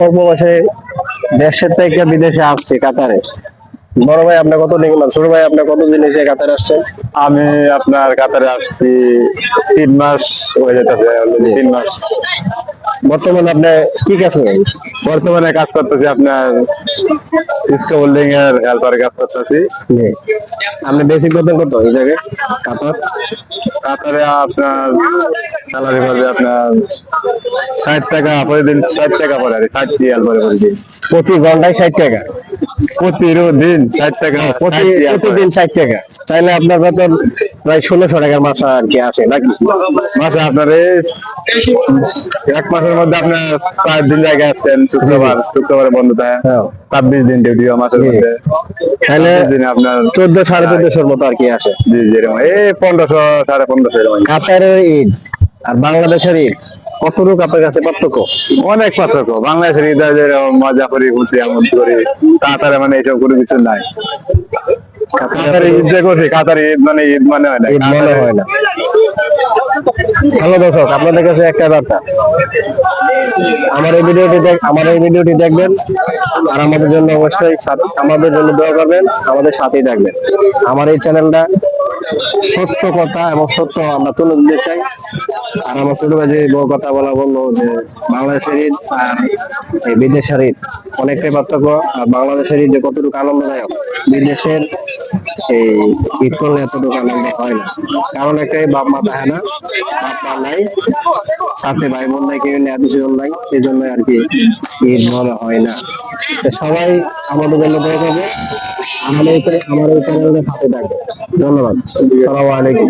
প্রবাসে দেশের থেকে বিদেশে আসছে কাতারে। বড় ভাই আপনি কত দিন, ছোট ভাই আপনি কতদিন এসে কাতারে আসছেন? আমি আপনার কাতারে আসছি 3 মাস হয়ে যেতেছে, already 3 মাস। বর্তমানে আপনি কি কাজ করেন? বর্তমানে কাজ করতেছি আপনার স্কে হোল্ডিং এর হেল্পার কাজ করতেছি। আপনি বেসিক বেতন কত এই জায়গায় কাতার? কাতারে আপনার স্যালারি পড়বে আপনার 60 টাকা প্রতিদিন, 60 টাকা পরে আর কি, 60 রিয়াল পরে প্রতিদিন। প্রতি ঘন্টায় 60 টাকা? প্রতিদিন 60 টাকা, প্রতিদিন 60 টাকা? তাইলে আপনার বেতন প্রায় 1600 টাকার মাসে আর কি আসে নাকি? মাসে আপনার এই 1 মাসের মধ্যে আপনার 4 দিন জায়গায় আসছেন, শুক্রবারে বন্ধ থাকে। 26 দিন ডিউটি মাসের মধ্যে। তাহলে দিনে আপনার 1400 সাড়ে 1400 মতো আর কি আসে। জি জি এরকম এই 1500 1550 এরকম। কাতারের ঈদ আর বাংলাদেশের ঈদ কতটুকু আপনার কাছে পার্থক্য? অনেক পার্থক্য। বাংলাদেশের ঈদ যেরকম মজা করি, ঘুরতে আমোদ করি, কাতারে মানে এইসব কোনো কিছু নাই। কাতারে ঈদ যে করছি, কাতারে ঈদ মানে ঈদ মানে হয় না, ঈদ মনে হয় না। হ্যালো দর্শক, আপনাদের কাছে একটা বার্তা, আমার এই ভিডিওটি দেখবেন আর আমাদের জন্য অবশ্যই আমাদের জন্য দোয়া করবেন, আমাদের সাথেই থাকবেন। আমার এই চ্যানেলটা সত্য কথা এবং সত্য আমরা তুলে দিতে চাই। আর আমার ছোট ভাই যে বড় কথা বললো যে বাংলাদেশের ঈদ আর এই বিদেশের ঈদ অনেকটাই পার্থক্য। আর বাংলাদেশের ঈদ যে কতটুকু আনন্দদায়ক, বিদেশের এই ঈদ করলে এতটুকু আনন্দ হয় না। কারণ একটাই, বাপ মা থাকে না, বাপ মা নাই, সাথে ভাই বোন নাই, কেউ নেই, আত্মীয়স্বজন নাই, এই জন্য আর কি ঈদ মনে হয় না। তো সবাই আমাদের জন্য দোয়া করবে, আমার এই চ্যানেলের সাথে থাকবে। ধন্যবাদ। আসসালামু আলাইকুম।